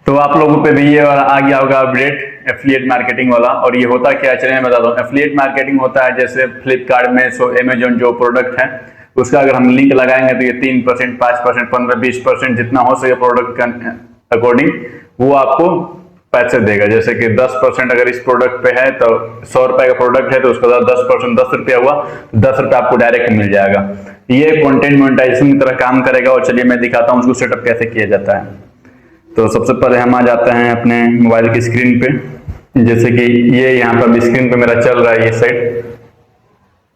तो आप लोगों पे भी ये आ गया होगा अपडेट एफिलिएट मार्केटिंग वाला। और ये होता क्या है, चलिए मैं बताता हूँ। एफिलिएट मार्केटिंग होता है जैसे फ्लिपकार्ट में अमेजोन जो प्रोडक्ट है उसका अगर हम लिंक लगाएंगे तो ये 3%, 5%, 15, 20% जितना हो सके प्रोडक्ट के अकॉर्डिंग वो आपको पैसे देगा। जैसे कि 10% अगर इस प्रोडक्ट पे है तो 100 रुपए का प्रोडक्ट है तो उसका 10%, 10 रुपया हुआ तो 10 रुपये आपको डायरेक्ट मिल जाएगा। ये कंटेंट मोनेटाइजेशन की तरह काम करेगा। और चलिए मैं दिखाता हूँ उसको सेटअप कैसे किया जाता है। तो सबसे पहले हम आ जाते हैं अपने मोबाइल की स्क्रीन पे। जैसे कि ये यहाँ पर स्क्रीन पे मेरा चल रहा है ये साइट।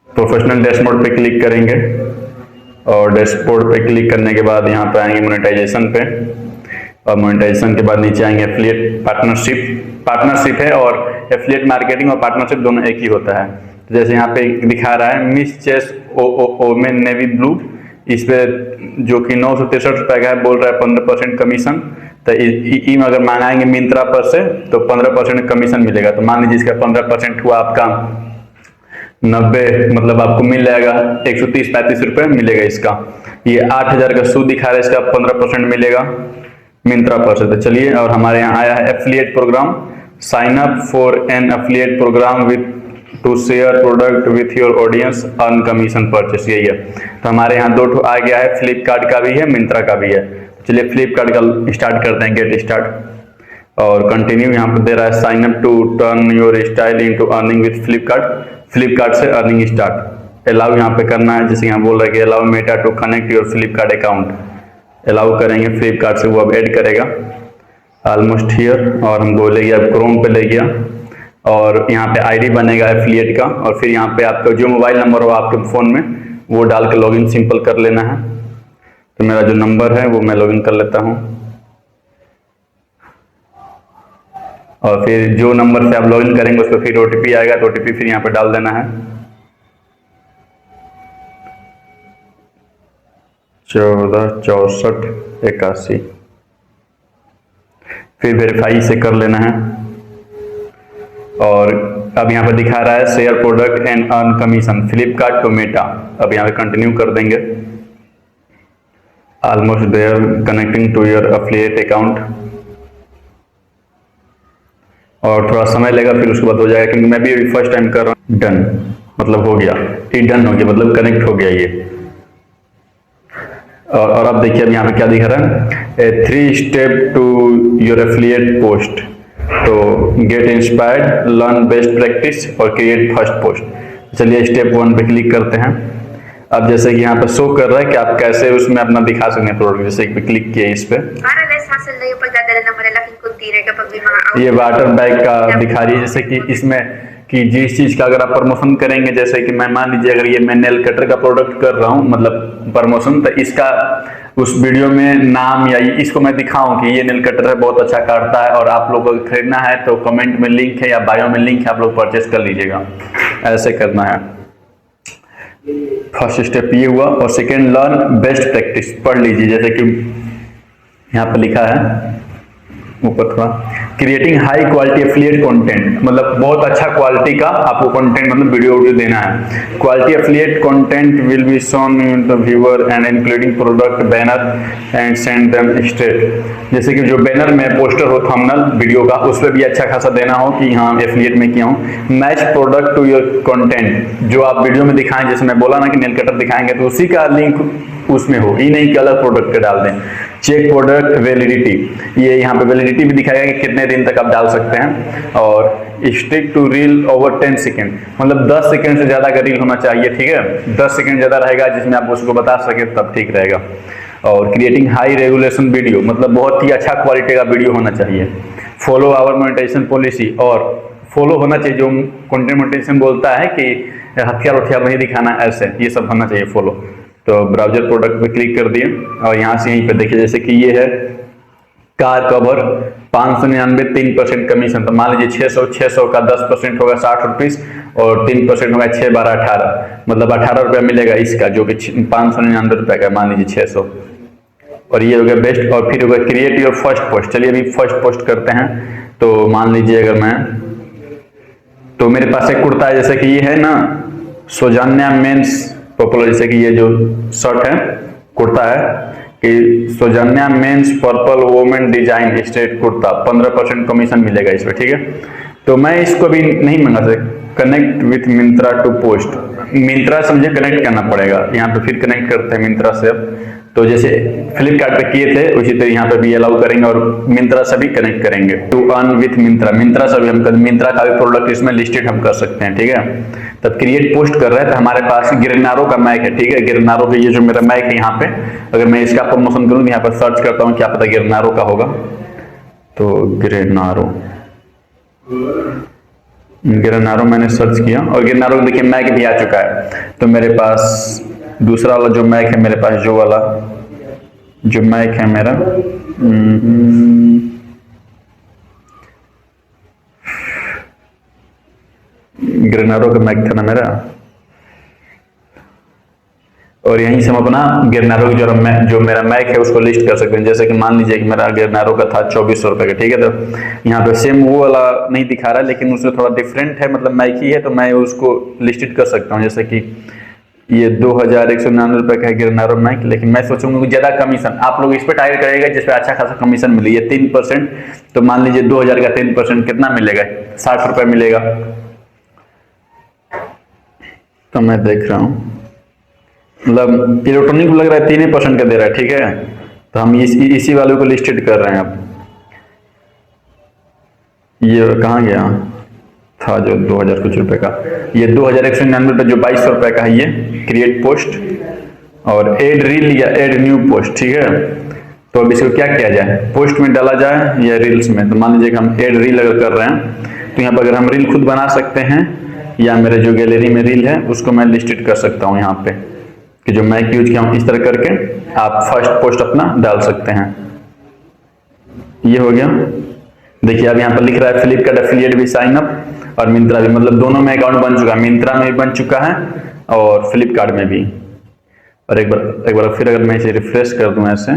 प्रोफेशनल डैशबोर्ड पे क्लिक करेंगे और डैशबोर्ड पे क्लिक करने के बाद यहाँ पे आएंगे मोनेटाइजेशन पे। और मोनेटाइजेशन के बाद नीचे आएंगे एफिलिएट पार्टनरशिप है। और एफिलिएट मार्केटिंग और पार्टनरशिप दोनों एक ही होता है। जैसे यहाँ पे दिखा रहा है Miss Chase women navy blue, इस पे जो कि 963 रुपए का है, बोल रहा है 15% कमीशन। तो में अगर मंगाएंगे मिंत्रा पर से तो 15% कमीशन मिलेगा। तो मान लीजिए इसका 15% हुआ आपका 90, मतलब आपको मिल जाएगा 130-135 रुपए मिलेगा इसका। ये 8000 का सूद दिखा रहा है, इसका 15% मिलेगा मिंत्रा पर से। तो चलिए, और हमारे यहाँ आया है affiliate program, sign up for an affiliate program with to share product with your audience earn commission purchase, यही है। तो हमारे यहाँ दो आ गया है, फ्लिपकार्ट का भी है, मिंत्रा का भी है। चलिए फ्लिपकार्ट का स्टार्ट करते हैं, गेट स्टार्ट। और कंटिन्यू यहाँ पर दे रहा है sign up to turn your style into earning with Flipkart से अर्निंग स्टार्ट। अलाउ यहाँ पे करना है, जैसे यहाँ बोल रहा है कि allow Meta to connect your Flipkart account. Allow करेंगे, फ्लिपकार्ट से वो अब ऐड करेगा ऑलमोस्ट हियर। और हम बोलेंगे अब क्रोम पे ले गया और यहाँ पे आईडी बनेगा एफिलिएट का। और फिर यहाँ पे आपका जो मोबाइल नंबर हो आपके फ़ोन में वो डाल के लॉगिन सिंपल कर लेना है। तो मेरा जो नंबर है वो मैं लॉगिन कर लेता हूँ। और फिर जो नंबर से आप लॉगिन करेंगे उस पर फिर ओटीपी आएगा, तो ओटीपी फिर यहाँ पे डाल देना है 146481। फिर वेरीफाई से कर लेना है। और अब यहाँ पे दिखा रहा है share product and earn commission Flipkart to Meta. अब यहाँ पे कंटिन्यू कर देंगे। Almost there connecting to your affiliate account. और थोड़ा समय लगेगा, फिर उसके बाद हो जाएगा, क्योंकि मैं भी अभी फर्स्ट टाइम कर रहा हूँ। डन मतलब हो गया, ये डन हो गया मतलब कनेक्ट हो गया ये। और अब देखिए अब यहाँ पे क्या दिख रहा है, 3 step to your affiliate post. तो get inspired, learn best practice और क्रिएट फर्स्ट पोस्ट। चलिए स्टेप 1 पे क्लिक करते हैं। अब जैसे कि यहाँ पे शो कर रहा है कि आप कैसे उसमें अपना दिखा सकते हैं प्रोडक्ट। जैसे कि क्लिक किए इस पे, ये वाटर बैग का दिखा रही है। जैसे कि इसमें कि जिस चीज का अगर आप प्रमोशन करेंगे, जैसे कि मैं मान लीजिए अगर ये मैं नेल कटर का प्रोडक्ट कर रहा हूँ मतलब प्रमोशन, तो इसका उस वीडियो में नाम या इसको मैं दिखाऊं कि ये नेल कटर है, बहुत अच्छा काटता है और आप लोगों को खरीदना है तो कमेंट में लिंक है या बायो में लिंक है, आप लोग परचेस कर लीजिएगा। ऐसे करना है। फर्स्ट स्टेप ये हुआ। और सेकेंड, लर्न बेस्ट प्रैक्टिस, पढ़ लीजिए। जैसे कि यहाँ पर लिखा है ऊपर थोड़ा, creating high quality affiliate content, मतलब बहुत अच्छा क्वालिटी का आपको कंटेंट मतलब वीडियो देना है। Quality affiliate content will be shown in the viewer and including product banner and send them straight. जैसे कि जो बैनर में पोस्टर हो थंबनेल वीडियो का, उस पर भी अच्छा खासा देना हो कि हाँ एफिलिएट में किया हूँ। Match product to your content, जो आप वीडियो में दिखाएं, जैसे मैं बोला ना कि नेल कटर दिखाएंगे तो उसी का लिंक उसमें हो, ये नहीं कि अलग प्रोडक्ट के डाल दें। चेक प्रोडक्ट वैलिडिटी, ये यहाँ पे वैलिडिटी भी दिखाएगा कि कितने दिन तक आप डाल सकते हैं। और stick to reel over 10 second, मतलब 10 सेकेंड से ज्यादा का रील होना चाहिए, ठीक है। 10 सेकेंड ज्यादा रहेगा जिसमें आप उसको बता सके तब ठीक रहेगा। और क्रिएटिंग हाई रेगुलेशन वीडियो, मतलब बहुत ही अच्छा क्वालिटी का वीडियो होना चाहिए। फॉलो आवर मोनेटाइजेशन पॉलिसी, और फॉलो होना चाहिए जो कंटेंट मोनेटाइजेशन बोलता है कि हथियार नहीं दिखाना, ऐसे ये सब होना चाहिए फॉलो। तो ब्राउजर प्रोडक्ट पे क्लिक कर दिए और यहाँ से यहीं पे देखिए, जैसे कि ये है कार कवर 599 3% कमीशन। तो मान लीजिए 600 का 10% होगा 60 रुपीज और 3% होगा 6 12 18, मतलब 18 रुपया मिलेगा इसका, जो कि 599 रुपये का, मान लीजिए 600। और ये हो गया बेस्ट। और फिर होगा क्रिएट योर फर्स्ट पोस्ट। चलिए अभी फर्स्ट पोस्ट करते हैं। तो मान लीजिए अगर मैं, तो मेरे पास एक कुर्ता है, जैसे कि ये है ना सोजान्या मेंस पॉपुलर, जैसे कि ये जो शर्ट है कुर्ता है, कि Saujanya men's purple women design straight kurta 15% commission मिलेगा इसमें, ठीक है। तो मैं इसको अभी नहीं मंगा सकता। Connect with Myntra to post, Myntra से मुझे कनेक्ट करना पड़ेगा। यहाँ पे फिर कनेक्ट करते हैं मिंत्रा से। अब तो जैसे फ्लिपकार्ट पे किए थे उसी तरह यहाँ पे भी अलाउ करेंगे और मिंत्रा से भी कनेक्ट करेंगे। To earn with Myntra, Myntra से भी हम मिंत्रा का भी प्रोडक्ट इसमें लिस्टेड हम कर सकते हैं, ठीक है। तब क्रिएट पोस्ट कर रहे हैं तो हमारे पास गिरनारो का मैक है, ठीक है। गिरनारो का ये जो मेरा मैक है यहाँ पे, अगर मैं इसका प्रमोशन करूँ यहाँ पर सर्च करता हूँ, क्या पता गिरनारो का होगा। तो गिरनारो मैंने सर्च किया और गिरनारो देखिए मैक भी आ चुका है। तो मेरे पास दूसरा वाला जो मैक है, मेरे पास जो वाला जो मैक है मेरा, गिरनारो का मैक था ना मेरा, और यहीं से हम अपना गिरनारो जो मेरा मैक है उसको लिस्ट कर सकते हैं। जैसे कि मान लीजिए कि मेरा गिरनारो का था 2400 रुपए का, ठीक है। तो यहाँ पे सेम वो वाला नहीं दिखा रहा है, लेकिन उसमें थोड़ा डिफरेंट है, मतलब मैक ही है, तो मैं उसको लिस्टेड कर सकता हूँ। जैसे कि ये 2199 रुपए का है गिरनारो मैक, लेकिन मैं सोचूंगा कि ज्यादा कमीशन आप लोग इस पे टारगेट करेगा जिसपे अच्छा खासा कमीशन मिले। ये 3%, तो मान लीजिए 2000 का 3% कितना मिलेगा, 60 रुपए मिलेगा। तो मैं देख रहा हूँ, मतलब इलेक्ट्रॉनिक लग रहा है 3% का दे रहा है, ठीक है। तो हम इसी वाले को लिस्टेड कर रहे हैं। अब ये कहाँ गया था जो 2000 कुछ रुपए का, ये 2199 रुपए जो 2200 रुपए का है, ये क्रिएट पोस्ट और एड रील या एड न्यू पोस्ट, ठीक है। तो अब इसको क्या किया जाए, पोस्ट में डाला जाए या रील्स में। तो मान लीजिए कि हम एड रील अगर कर रहे हैं तो यहाँ पर अगर हम रील खुद बना सकते हैं या मेरे जो गैलरी में रील है उसको मैं लिस्टेड कर सकता हूँ यहाँ पे, कि जो मैक यूज किया हूँ इस तरह करके आप फर्स्ट पोस्ट अपना डाल सकते हैं। ये हो गया। देखिए अब यहाँ पर लिख रहा है फ्लिपकार्ट एफिलिएट भी साइन अप और मिंत्रा भी, मतलब दोनों में अकाउंट बन चुका है, मिंत्रा में भी बन चुका है और फ्लिपकार्ट में भी। और एक बार फिर अगर मैं इसे रिफ्रेश कर दूं ऐसे,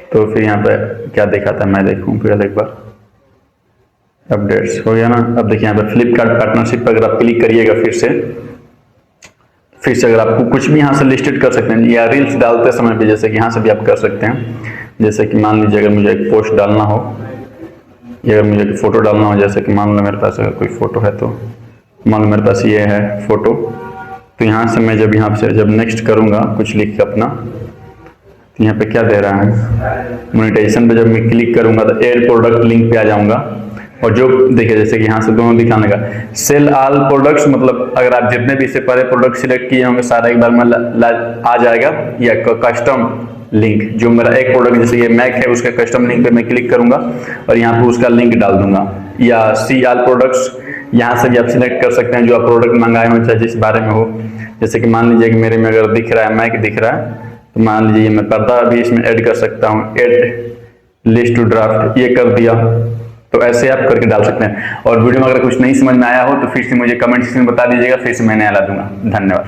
तो फिर यहाँ पे क्या दिखाता है मैं देखूं फिर एक बार। अपडेट्स हो गया ना। अब देखिए यहाँ पे फ्लिपकार्ट पार्टनरशिप पर अगर आप क्लिक करिएगा फिर से अगर आपको कुछ भी यहाँ से लिस्टेड कर सकते हैं, या रील्स डालते समय भी जैसे कि यहाँ से भी आप कर सकते हैं। जैसे कि मान लीजिए अगर मुझे एक पोस्ट डालना हो या अगर मुझे एक फोटो डालना हो, जैसे कि मान लो मेरे पास अगर कोई फोटो है, तो मान लो मेरे पास ये है फोटो, तो यहाँ से मैं जब यहाँ से जब नेक्स्ट करूँगा कुछ लिख के अपना, तो यहाँ पे क्या दे रहा है मोनेटाइजेशन पे जब मैं क्लिक करूँगा तो एड प्रोडक्ट लिंक पे आ जाऊँगा। और जो देखिए जैसे कि यहाँ से दोनों दिखाने का सेल ऑल प्रोडक्ट्स, मतलब अगर आप जितने भी इससे पहले प्रोडक्ट सिलेक्ट किए होंगे सारा एक बार में आ जाएगा। या कस्टम लिंक, जो मेरा एक प्रोडक्ट जैसे ये मैक है उसके कस्टम लिंक पे मैं क्लिक करूंगा और यहाँ पे उसका लिंक डाल दूंगा। या सी ऑल प्रोडक्ट्स, यहाँ से भी आप सिलेक्ट कर सकते हैं जो आप प्रोडक्ट मंगाए हो चाहे जिस बारे में हो। जैसे कि मान लीजिए कि मेरे में अगर दिख रहा है मैक दिख रहा है, तो मान लीजिए मैं पर्दा भी इसमें ऐड कर सकता हूँ, ऐड लिस्ट टू ड्राफ्ट, ये कर दिया। तो ऐसे आप करके डाल सकते हैं। और वीडियो में अगर कुछ नहीं समझ में आया हो तो फिर से मुझे कमेंट सेक्शन में बता दीजिएगा, फिर से मैं नया ला दूंगा। धन्यवाद।